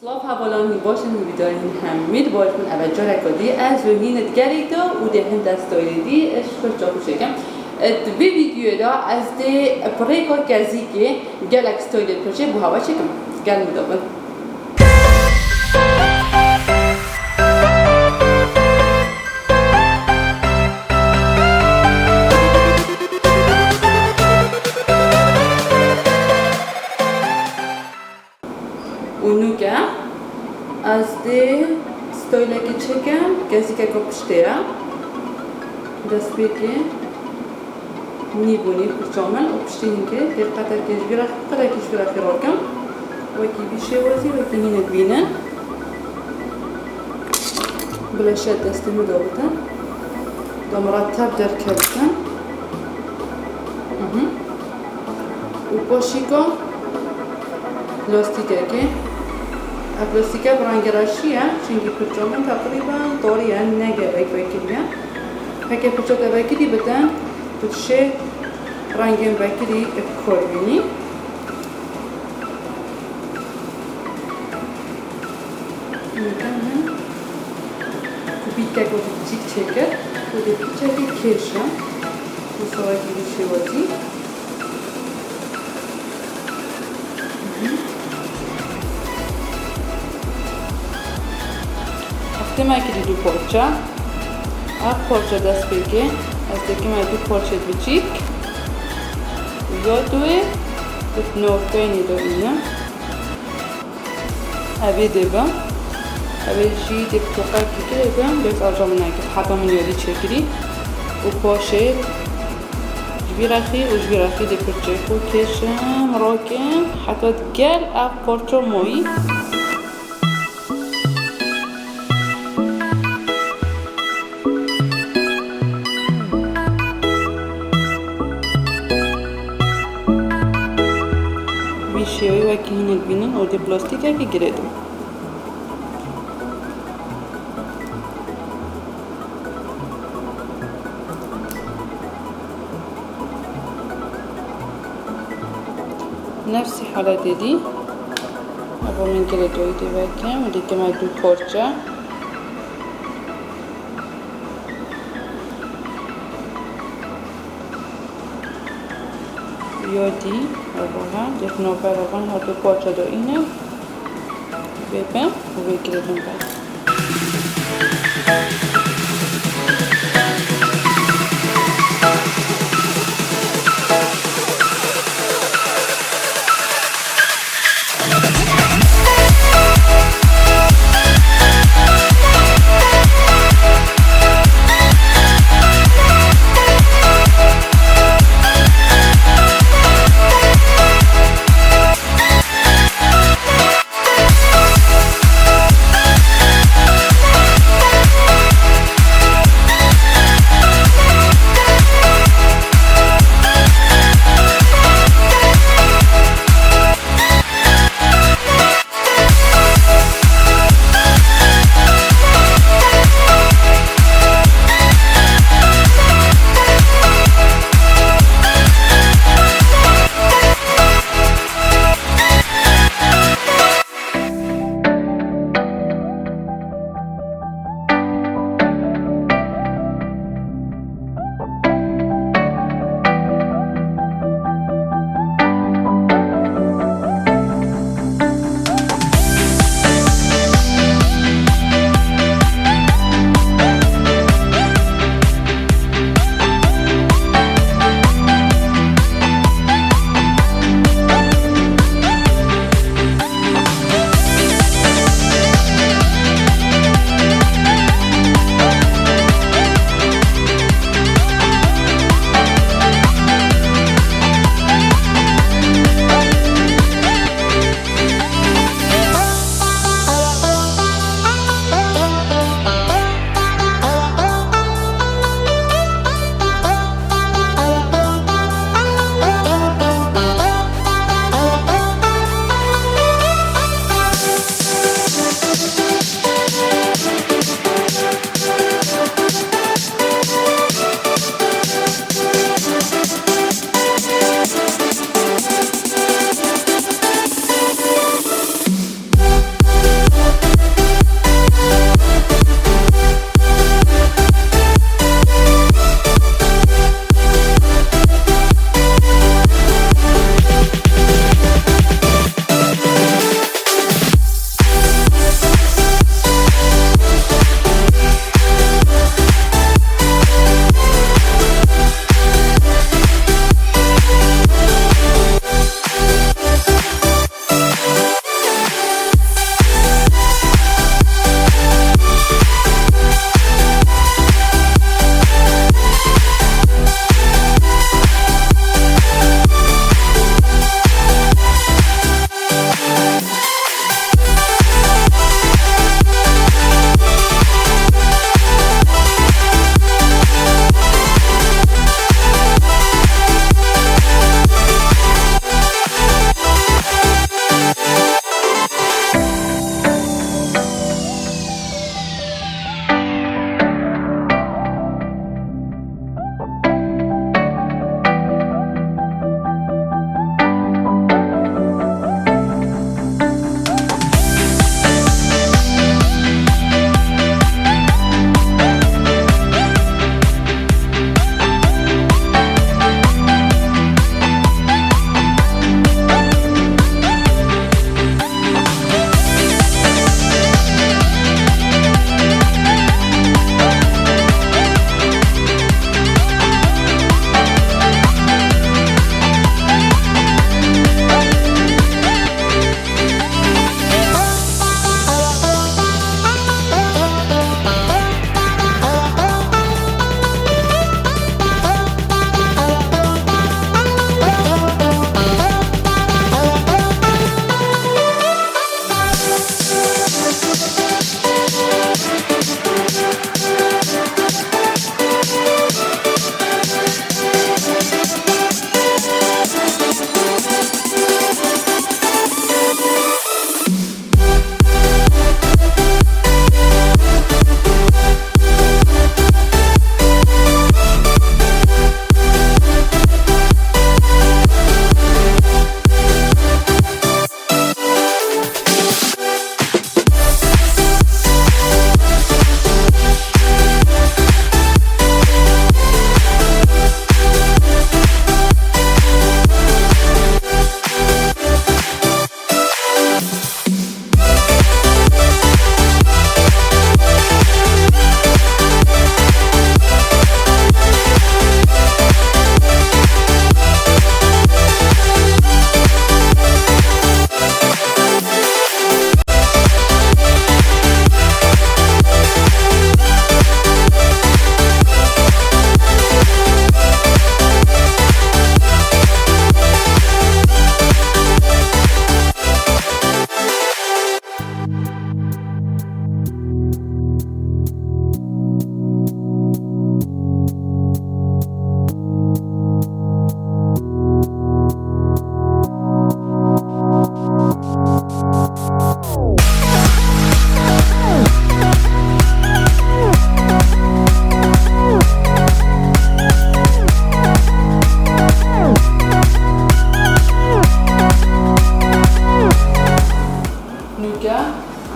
سلاف حوالانی باشن و بیدارین همید باشون اوجه رکادی از وحین دیگری دا و دهن دستایی دی اشکر جاکو شکم دوی ویدیو دا از ده پریکا کەزيێ گلک ستایل پرچێ بو هوا چکم گل مدابن اونوگه از ده ستایله که چکم کەزيێ که پشتیه دست بیگه نیبونی پرچامل و پشتی اینکه در قطر کشگره خیراکم وکی بیشه وزی وکی هیند بینن بلشت دستمو دابتن دا مرتب در کردن و پاشیکا پلاستیکه که پلاستیکه برانگراشیه چونکه پرچامل تقریبا داریه نگه وکیلیه هکه پرچاته وکیلی بدن پرچێ رنگین بکری کاربینی کوبیکه گوی چیک چکر گوی پیچه کشم مساوی بیشه وزی وقتی مکری دو پارچه آب پارچه دست بگه از دیگه من دو پارچه بچیک یا دوی نوکینی داریم اوی دیبم اوی جی دیب توقع که دیبم بیت آجام نگید حقا من یادی چگیری و پاشه جبیرخی و جبیرخی دی پرچه خود کشم راکم حتی گل اق پارچه موی شیوی و که هنگ بینن اور دی پلاستیکه که گردم نفس حالت دی ابا من گردوی دی وکم و دیگه من دو پارچه یادی واقعا یک نفر واقعا ها دو پارچه دو اینه ببین و بگیردم بعد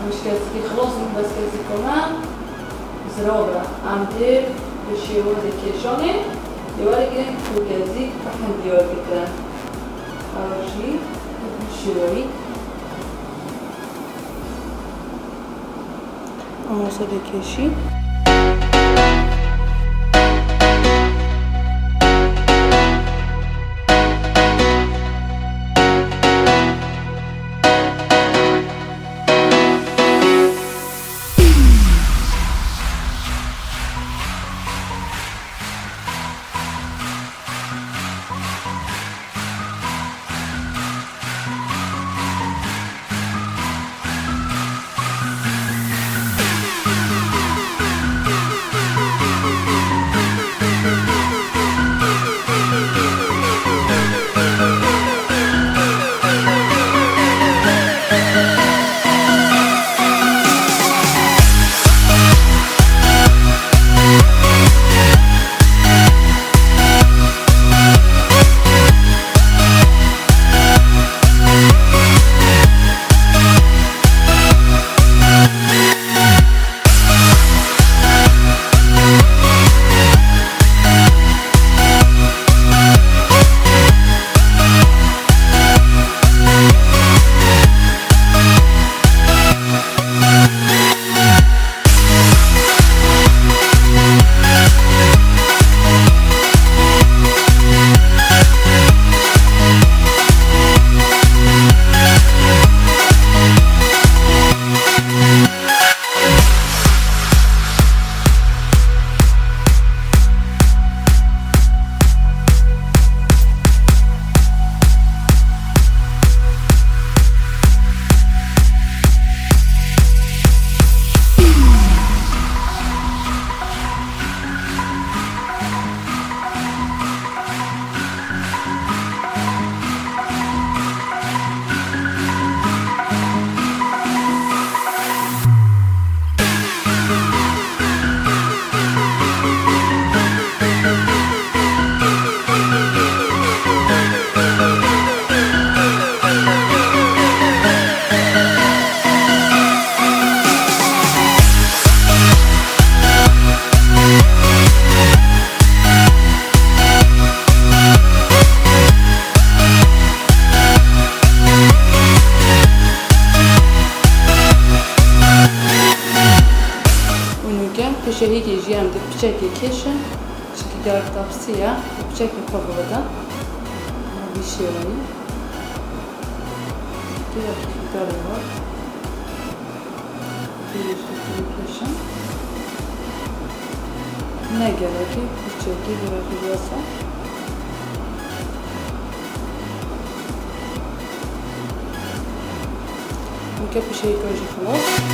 مش كذي خلاص بس كذي كمان زرابة عم دير بشيوه دكيشانه ديواري كده كذي فحن ديوار كده أول شيء شوي أمسح دكيشي شهيك يجي عند بشكل كيشن شكل دار طابسية بشكل فضوضة ما بيشيرني كده شكل دار الوقت كده شكل كيشن نجربي بشكل دار الوسط ممكن بشيء كويس خلاص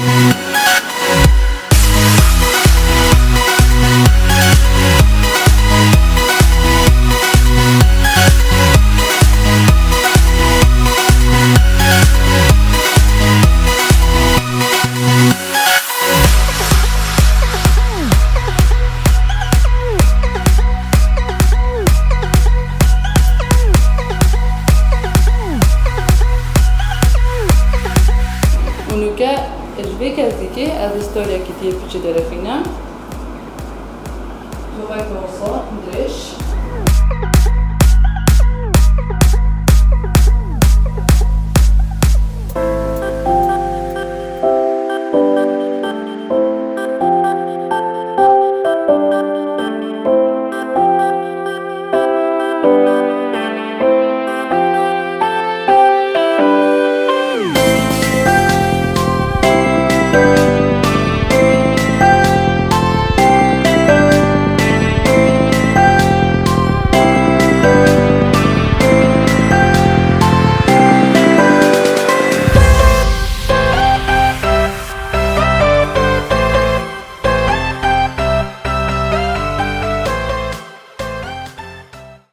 كذي هذا ستوريا كتير في جدار فينا لغاية وصل ندرش